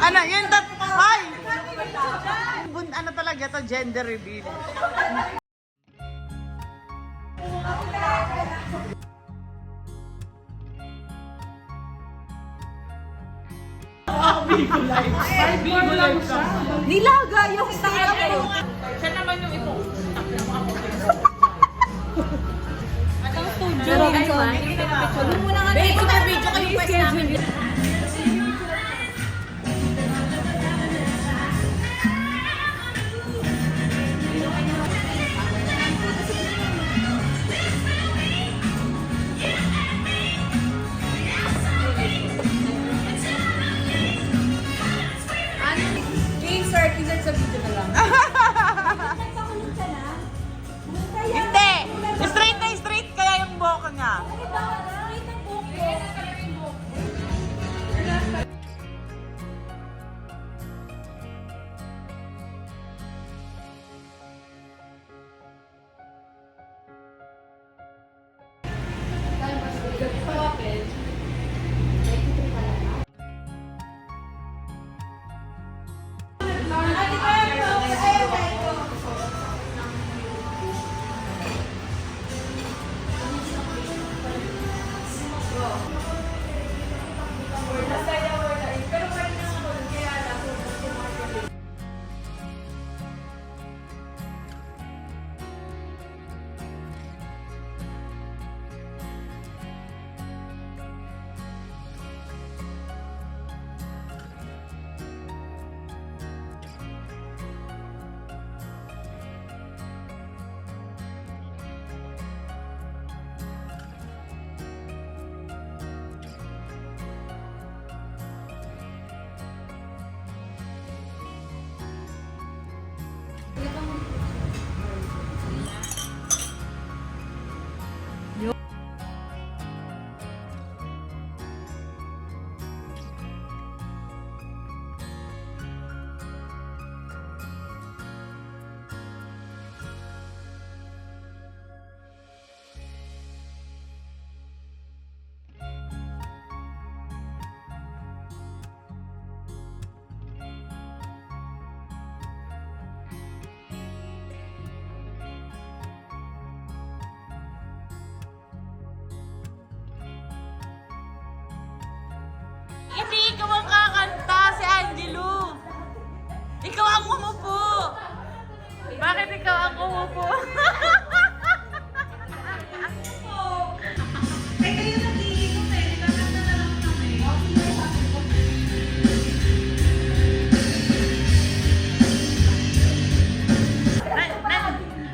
Ano, yun ay! Ano talaga to, gender reveal. Bigo live. Bigo live ka. Nilaga yung style ko. Siya naman yung ito. Pero huwag mo na nga video kayo pwes namin. Insert sa video na lang. Hindi! Straight na straight kaya yung buhok niya. Hindi ikaw ang kakanta, si Angelo. Ikaw ang umupo. Bakit ikaw ang umupo?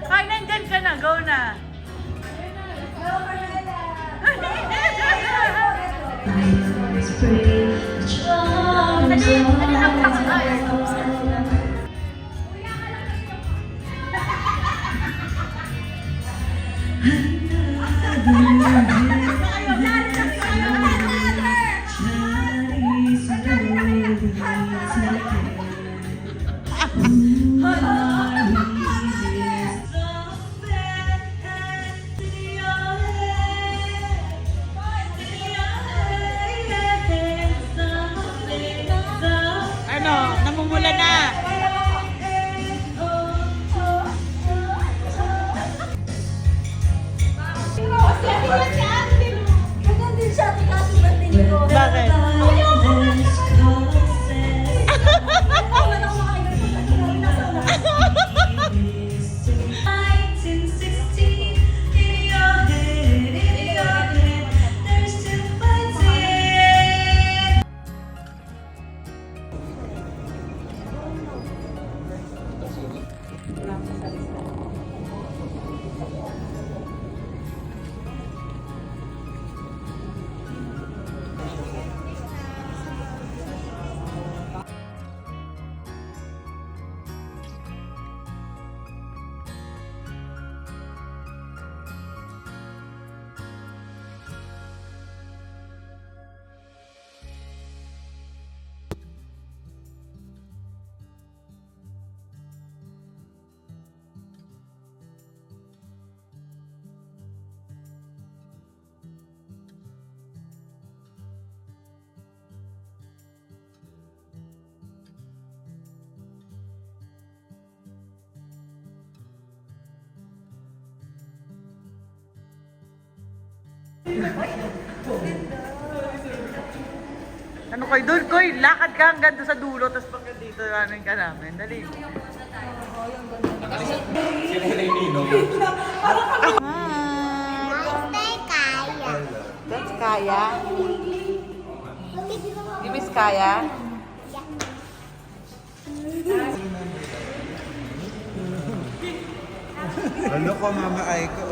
Ay, nandyan ka na. Go na. Ano, namumula na. Bakit? Ano koy, doon koy, lakad ka hanggang doon sa dulo, tapos pagka dito, ano ka namin, dali. Sila yung ninong. That's Kaya. You miss Kaya? Ano ko, Mama Aiko?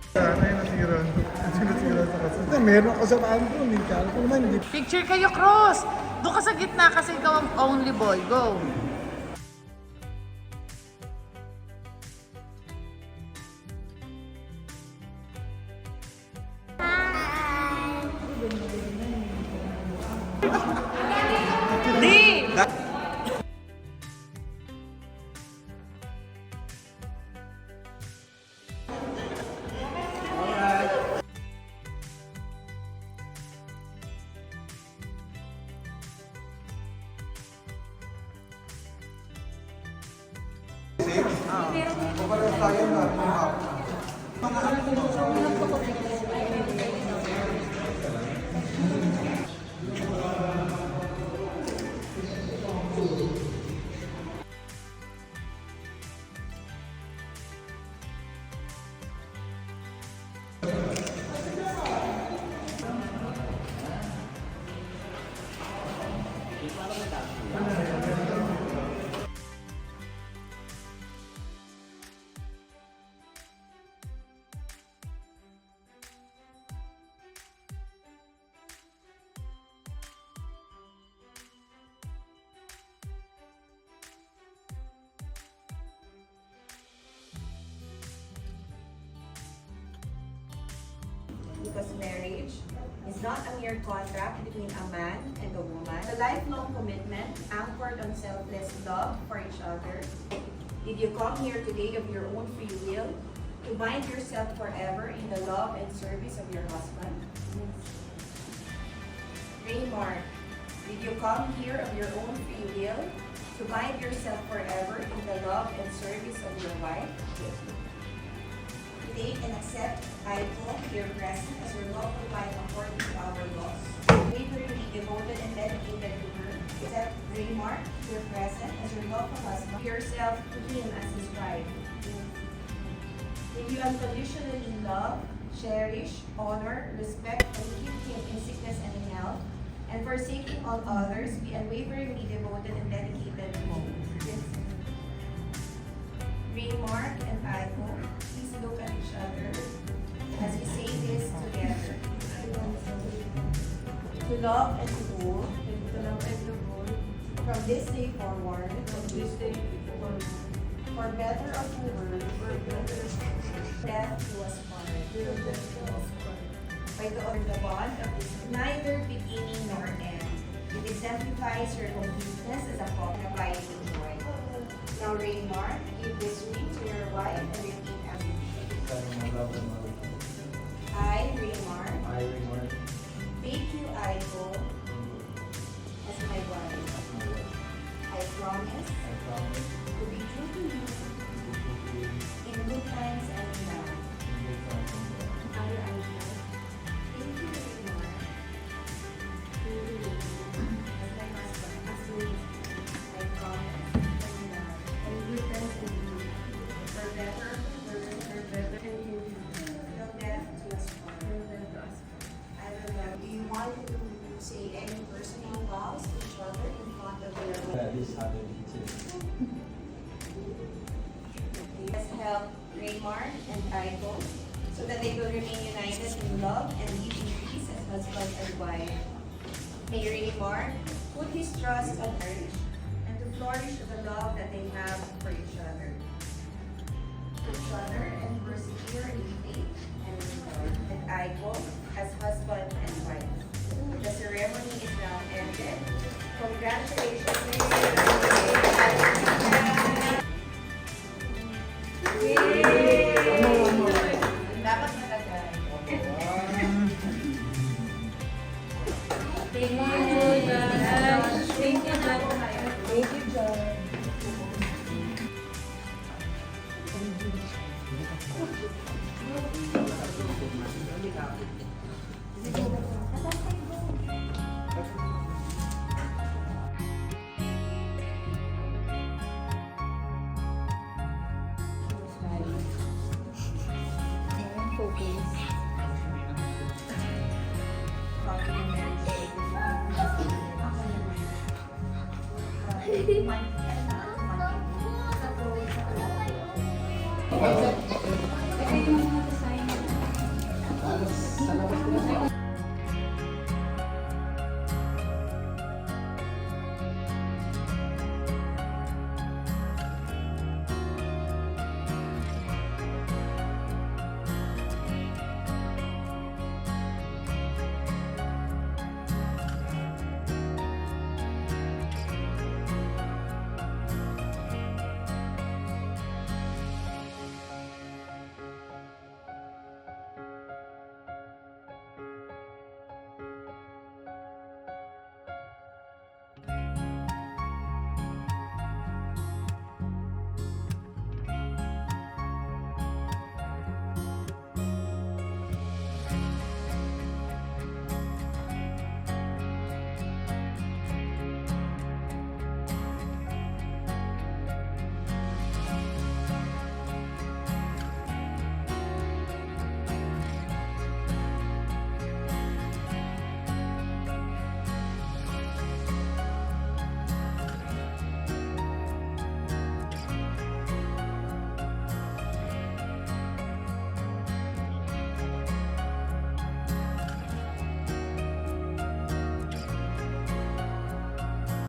Sana yung nasira. Nasira sa kasi. Meron ako sa paan ko. Hindi ka. Ako naman, hindi. Picture kayo, Cross! Doon ka sa gitna kasi ikaw ang only boy. Go! Di! Because marriage is not a mere contract between a man and a woman. It's a lifelong commitment anchored on selfless love for each other. Did you come here today of your own free will to bind yourself forever in the love and service of your husband? Raymar, did you come here of your own free will to bind yourself forever in the love and service of your wife? Take and accept Aiko, your present, as your lawful wife according to our laws. Faithfully devoted and dedicated to her. Accept Raymar, your present, as your lawful husband. Yourself to him as his wife. Will you unconditionally love, cherish, honor, respect, and keep him in sickness and in health, and forsaking all others, be unwaveringly devoted and dedicated to him? Raymar and Aiko, please look at each other as we say this together. To love and to hold, from this day forward, for better or for worse, death do us part. By the order the bond of this neither beginning nor end. It exemplifies your completeness as a couple and abiding joy. Now, Raymar, give this ring to your wife and repeat after me. I, Raymar, take you, Aiko, as my wife. I promise to be true to you in good times and in bad. I, Aiko, thank you, Raymar, as my husband. I promise for better, till death do us part. I will love. Do you want to say any personal vows to each other in front of your Let's help Raymar and Aiko so that they will remain united in love and live in peace as husband and wife. May Raymar put his trust on her and to flourish in the love that they have for each other. And persevere in faith and in love. And Aiko as husband and wife. The ceremony is now ended. Congratulations. Yay! Thank you, John. Focus.